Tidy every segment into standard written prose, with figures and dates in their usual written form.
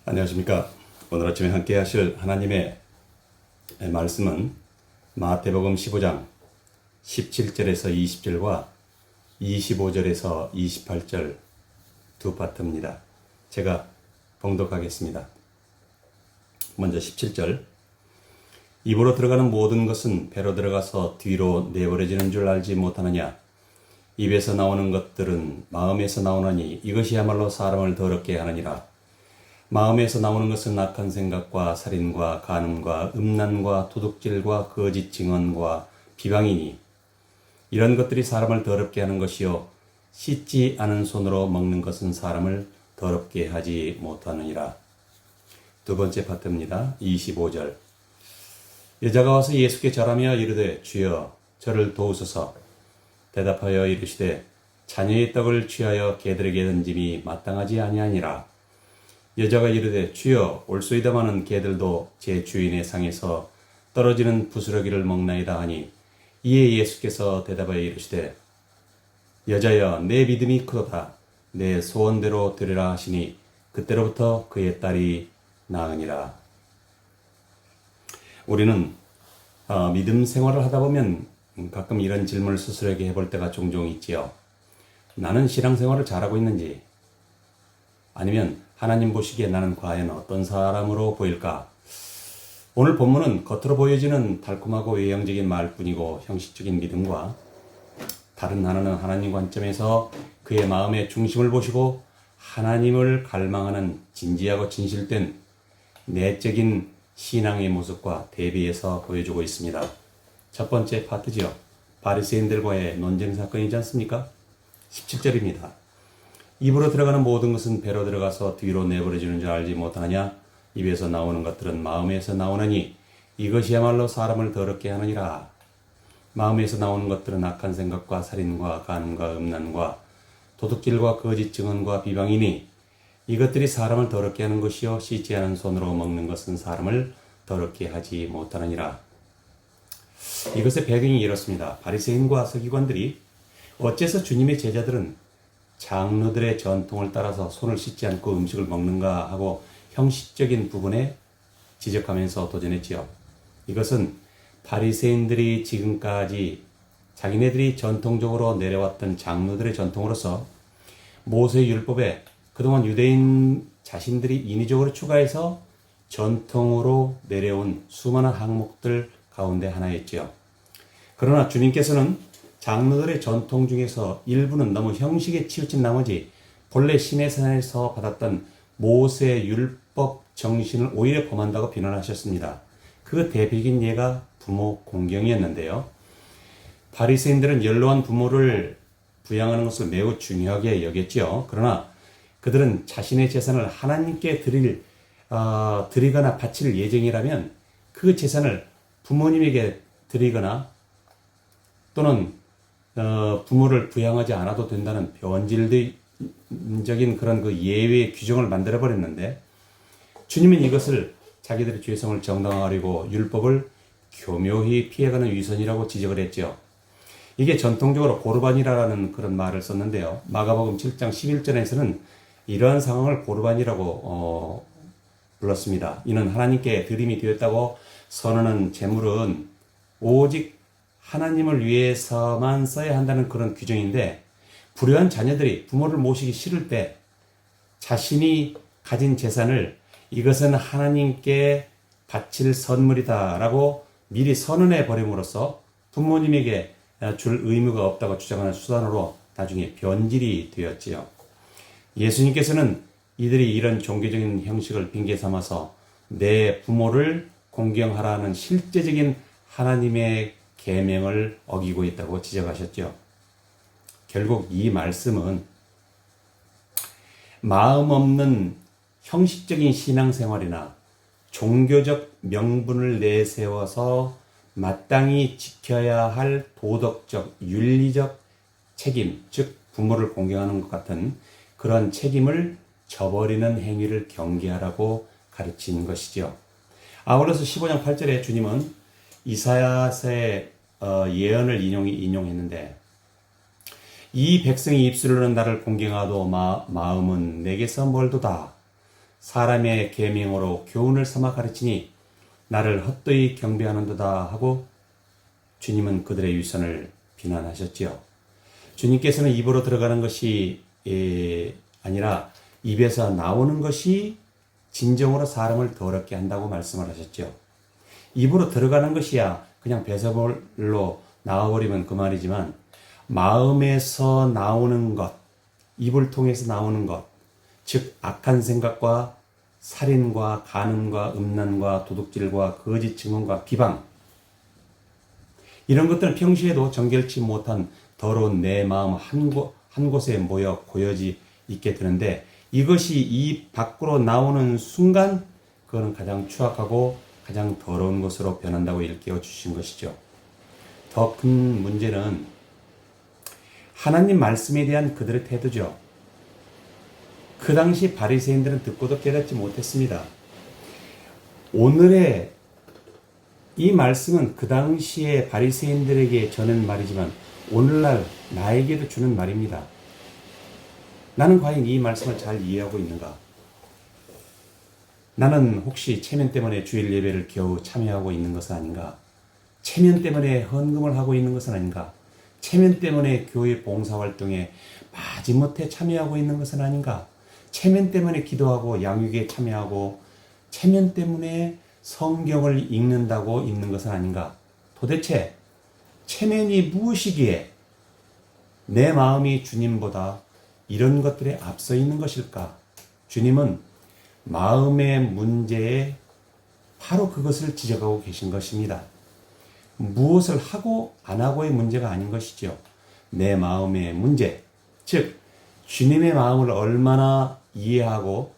안녕하십니까. 오늘 아침에 함께 하실 하나님의 말씀은 마태복음 15장 17절에서 20절과 25절에서 28절 두 파트입니다. 제가 봉독하겠습니다. 먼저 17절. 입으로 들어가는 모든 것은 배로 들어가서 뒤로 내버려지는 줄 알지 못하느냐. 입에서 나오는 것들은 마음에서 나오나니 이것이야말로 사람을 더럽게 하느니라. 마음에서 나오는 것은 악한 생각과 살인과 간음과 음란과 도둑질과 거짓 증언과 비방이니 이런 것들이 사람을 더럽게 하는 것이요 씻지 않은 손으로 먹는 것은 사람을 더럽게 하지 못하느니라. 두 번째 파트입니다. 25절. 여자가 와서 예수께 절하며 이르되 주여 저를 도우소서. 대답하여 이르시되 자녀의 떡을 취하여 개들에게 던짐이 마땅하지 아니하니라. 여자가 이르되 주여 올소이다마는 개들도 제 주인의 상에서 떨어지는 부스러기를 먹나이다 하니 이에 예수께서 대답하여 이르시되 여자여 내 믿음이 크도다. 내 소원대로 되리라 하시니 그때로부터 그의 딸이 나으니라. 우리는 믿음 생활을 하다 보면 가끔 이런 질문을 스스로에게 해볼 때가 종종 있지요. 나는 신앙생활을 잘하고 있는지, 아니면 하나님 보시기에 나는 과연 어떤 사람으로 보일까? 오늘 본문은 겉으로 보여지는 달콤하고 외형적인 말뿐이고 형식적인 믿음과 다른 하나는 하나님 관점에서 그의 마음의 중심을 보시고 하나님을 갈망하는 진지하고 진실된 내적인 신앙의 모습과 대비해서 보여주고 있습니다. 첫 번째 파트지요. 바리새인들과의 논쟁 사건이지 않습니까? 17절입니다. 입으로 들어가는 모든 것은 배로 들어가서 뒤로 내버려지는 줄 알지 못하느냐. 입에서 나오는 것들은 마음에서 나오느니 이것이야말로 사람을 더럽게 하느니라. 마음에서 나오는 것들은 악한 생각과 살인과 간음과 음란과 도둑질과 거짓 증언과 비방이니 이것들이 사람을 더럽게 하는 것이요 씻지 않은 손으로 먹는 것은 사람을 더럽게 하지 못하느니라. 이것의 배경이 이렇습니다. 바리새인과 서기관들이 어째서 주님의 제자들은 장로들의 전통을 따라서 손을 씻지 않고 음식을 먹는가 하고 형식적인 부분에 지적하면서 도전했지요. 이것은 바리새인들이 지금까지 자기네들이 전통적으로 내려왔던 장로들의 전통으로서 모세 율법에 그동안 유대인 자신들이 인위적으로 추가해서 전통으로 내려온 수많은 항목들 가운데 하나였지요. 그러나 주님께서는 장로들의 전통 중에서 일부는 너무 형식에 치우친 나머지 본래 시내산에서 받았던 모세 율법 정신을 오히려 범한다고 비난하셨습니다. 그 대표적인 예가 부모 공경이었는데요. 바리새인들은 연로한 부모를 부양하는 것을 매우 중요하게 여겼지요. 그러나 그들은 자신의 재산을 하나님께 드리거나 바칠 예정이라면 그 재산을 부모님에게 드리거나 또는 부모를 부양하지 않아도 된다는 변질적인 그런 그 예외 규정을 만들어 버렸는데 주님은 이것을 자기들의 죄성을 정당화하려고 율법을 교묘히 피해가는 위선이라고 지적을 했죠. 이게 전통적으로 고르반이라는 그런 말을 썼는데요. 마가복음 7장 11절에서는 이러한 상황을 고르반이라고 불렀습니다. 이는 하나님께 드림이 되었다고 선언한 재물은 오직 하나님을 위해서만 써야 한다는 그런 규정인데 불효한 자녀들이 부모를 모시기 싫을 때 자신이 가진 재산을 이것은 하나님께 바칠 선물이다 라고 미리 선언해 버림으로써 부모님에게 줄 의무가 없다고 주장하는 수단으로 나중에 변질이 되었지요. 예수님께서는 이들이 이런 종교적인 형식을 핑계 삼아서 내 부모를 공경하라는 실제적인 하나님의 계명을 어기고 있다고 지적하셨죠. 결국 이 말씀은 마음 없는 형식적인 신앙생활이나 종교적 명분을 내세워서 마땅히 지켜야 할 도덕적, 윤리적 책임, 즉 부모를 공경하는 것 같은 그런 책임을 저버리는 행위를 경계하라고 가르친 것이죠. 아울러서 15장 8절에 주님은 이사야서의 예언을 인용했는데 이 백성이 입술로는 나를 공경하도 마음은 내게서 멀도다. 사람의 계명으로 교훈을 삼아 가르치니 나를 헛되이 경배하는도다 하고 주님은 그들의 위선을 비난하셨지요. 주님께서는 입으로 들어가는 것이 아니라 입에서 나오는 것이 진정으로 사람을 더럽게 한다고 말씀을 하셨죠. 입으로 들어가는 것이야 그냥 배설물로 나와버리면 그만이지만 마음에서 나오는 것, 입을 통해서 나오는 것, 즉 악한 생각과 살인과 간음과 음란과 도둑질과 거짓 증언과 비방, 이런 것들은 평소에도 정결치 못한 더러운 내 마음 한 곳에 모여 고여지 있게 되는데, 이것이 입 밖으로 나오는 순간 그거는 가장 추악하고 가장 더러운 것으로 변한다고 일깨워 주신 것이죠. 더 큰 문제는 하나님 말씀에 대한 그들의 태도죠. 그 당시 바리새인들은 듣고도 깨닫지 못했습니다. 오늘의 이 말씀은 그 당시에 바리새인들에게 전한 말이지만 오늘날 나에게도 주는 말입니다. 나는 과연 이 말씀을 잘 이해하고 있는가? 나는 혹시 체면 때문에 주일 예배를 겨우 참여하고 있는 것은 아닌가? 체면 때문에 헌금을 하고 있는 것은 아닌가? 체면 때문에 교회 봉사활동에 마지못해 참여하고 있는 것은 아닌가? 체면 때문에 기도하고 양육에 참여하고 체면 때문에 성경을 읽는다고 있는 것은 아닌가? 도대체 체면이 무엇이기에 내 마음이 주님보다 이런 것들에 앞서 있는 것일까? 주님은 마음의 문제에 바로 그것을 지적하고 계신 것입니다. 무엇을 하고 안 하고의 문제가 아닌 것이죠. 내 마음의 문제, 즉 주님의 마음을 얼마나 이해하고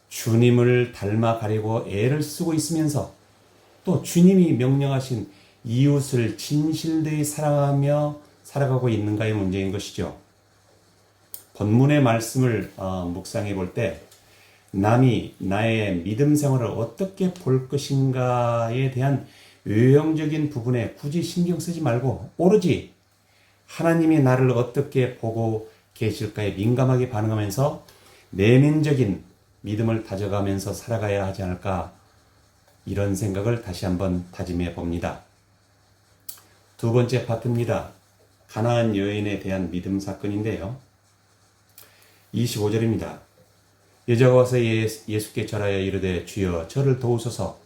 주님을 닮아가려고 애를 쓰고 있으면서 또 주님이 명령하신 이웃을 진실되이 사랑하며 살아가고 있는가의 문제인 것이죠. 본문의 말씀을 묵상해 볼 때 남이 나의 믿음 생활을 어떻게 볼 것인가에 대한 외형적인 부분에 굳이 신경 쓰지 말고 오로지 하나님이 나를 어떻게 보고 계실까에 민감하게 반응하면서 내면적인 믿음을 다져가면서 살아가야 하지 않을까, 이런 생각을 다시 한번 다짐해 봅니다. 두 번째 파트입니다. 가나안 여인에 대한 믿음 사건인데요. 25절입니다. 여자가 와서 예수께 절하여 이르되 주여 저를 도우소서.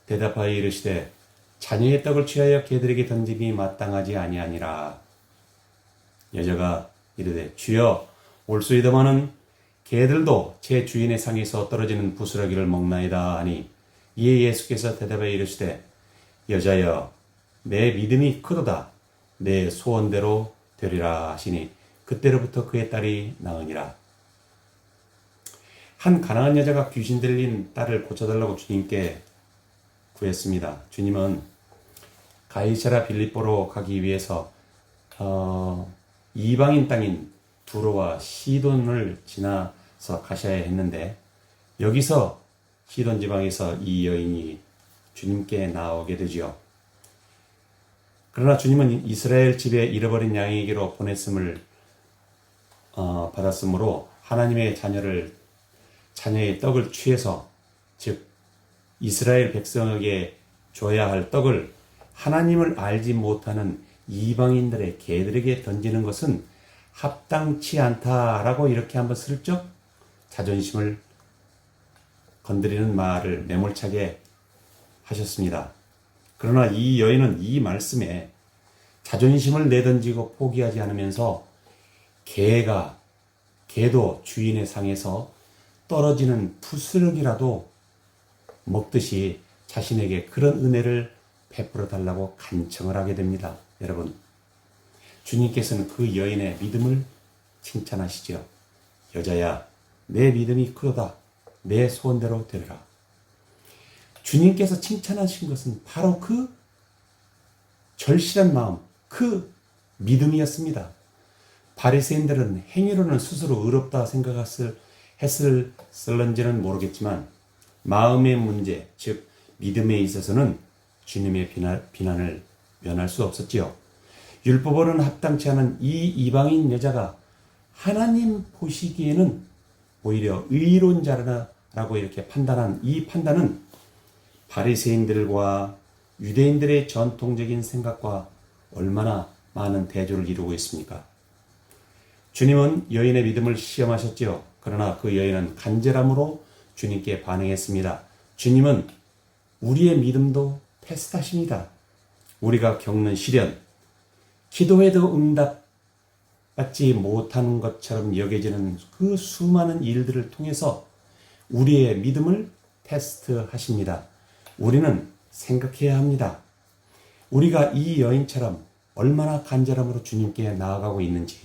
대답하여 이르시되 자녀의 떡을 취하여 개들에게 던짐이 마땅하지 아니하니라. 여자가 이르되 주여 올소이다마는 개들도 제 주인의 상에서 떨어지는 부스러기를 먹나이다 하니, 이에 예수께서 대답하여 이르시되 여자여 내 믿음이 크도다. 내 소원대로 되리라 하시니 그때로부터 그의 딸이 나으니라. 한 가나안 여자가 귀신 들린 딸을 고쳐달라고 주님께 구했습니다. 주님은 가이사랴 빌립보로 가기 위해서 이방인 땅인 두로와 시돈을 지나서 가셔야 했는데, 여기서 시돈 지방에서 이 여인이 주님께 나오게 되지요. 그러나 주님은 이스라엘 집에 잃어버린 양에게로 보냈음을 받았으므로 하나님의 자녀의 떡을 취해서, 즉 이스라엘 백성에게 줘야 할 떡을 하나님을 알지 못하는 이방인들의 개들에게 던지는 것은 합당치 않다라고 이렇게 한번 슬쩍 자존심을 건드리는 말을 매몰차게 하셨습니다. 그러나 이 여인은 이 말씀에 자존심을 내던지고 포기하지 않으면서 개도 주인의 상에서 떨어지는 부스러기라도 먹듯이 자신에게 그런 은혜를 베풀어 달라고 간청을 하게 됩니다. 여러분, 주님께서는 그 여인의 믿음을 칭찬하시죠. 여자야, 내 믿음이 크도다. 내 소원대로 되리라. 주님께서 칭찬하신 것은 바로 그 절실한 마음, 그 믿음이었습니다. 바리새인들은 행위로는 스스로 의롭다 했을런지는 모르겠지만 마음의 문제, 즉 믿음에 있어서는 주님의 비난을 면할 수 없었지요. 율법으로는 합당치 않은 이 이방인 여자가 하나님 보시기에는 오히려 의로운 자라는 라고 이렇게 판단한 이 판단은 바리새인들과 유대인들의 전통적인 생각과 얼마나 많은 대조를 이루고 있습니까? 주님은 여인의 믿음을 시험하셨지요. 그러나 그 여인은 간절함으로 주님께 반응했습니다. 주님은 우리의 믿음도 테스트하십니다. 우리가 겪는 시련, 기도해도 응답받지 못하는 것처럼 여겨지는 그 수많은 일들을 통해서 우리의 믿음을 테스트하십니다. 우리는 생각해야 합니다. 우리가 이 여인처럼 얼마나 간절함으로 주님께 나아가고 있는지,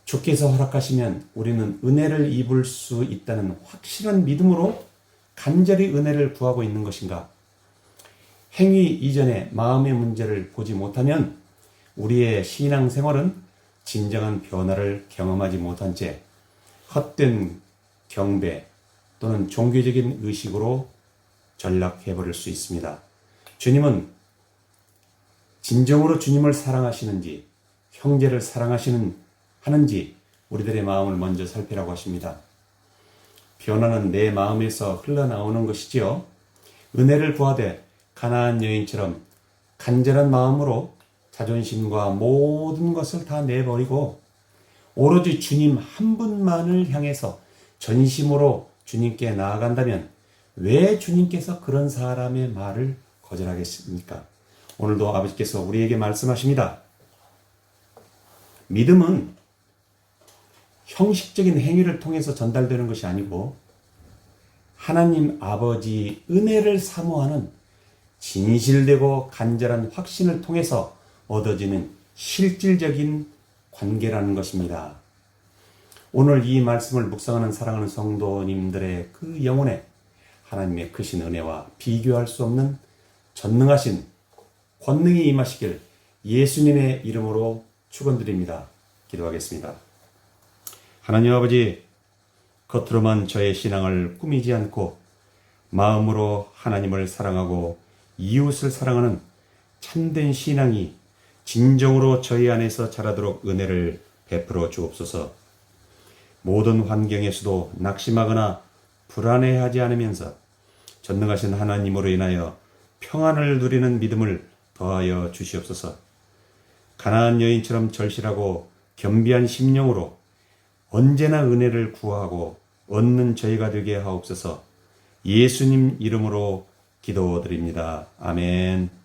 주께서 허락하시면 우리는 은혜를 입을 수 있다는 확실한 믿음으로 간절히 은혜를 구하고 있는 것인가? 행위 이전에 마음의 문제를 보지 못하면 우리의 신앙생활은 진정한 변화를 경험하지 못한 채 헛된 경배 또는 종교적인 의식으로 전락해버릴 수 있습니다. 주님은 진정으로 주님을 사랑하시는지, 형제를 하는지 우리들의 마음을 먼저 살피라고 하십니다. 변화는 내 마음에서 흘러나오는 것이지요. 은혜를 구하되 가나안 여인처럼 간절한 마음으로 자존심과 모든 것을 다 내버리고 오로지 주님 한 분만을 향해서 전심으로 주님께 나아간다면 왜 주님께서 그런 사람의 말을 거절하겠습니까? 오늘도 아버지께서 우리에게 말씀하십니다. 믿음은 형식적인 행위를 통해서 전달되는 것이 아니고 하나님 아버지 은혜를 사모하는 진실되고 간절한 확신을 통해서 얻어지는 실질적인 관계라는 것입니다. 오늘 이 말씀을 묵상하는 사랑하는 성도님들의 그 영혼에 하나님의 크신 은혜와 비교할 수 없는 전능하신 권능이 임하시길 예수님의 이름으로 축원드립니다. 기도하겠습니다. 하나님 아버지, 겉으로만 저의 신앙을 꾸미지 않고 마음으로 하나님을 사랑하고 이웃을 사랑하는 참된 신앙이 진정으로 저희 안에서 자라도록 은혜를 베풀어 주옵소서. 모든 환경에서도 낙심하거나 불안해하지 않으면서 전능하신 하나님으로 인하여 평안을 누리는 믿음을 더하여 주시옵소서. 가나안 여인처럼 절실하고 겸비한 심령으로 언제나 은혜를 구하고 얻는 저희가 되게 하옵소서. 예수님 이름으로 기도드립니다. 아멘.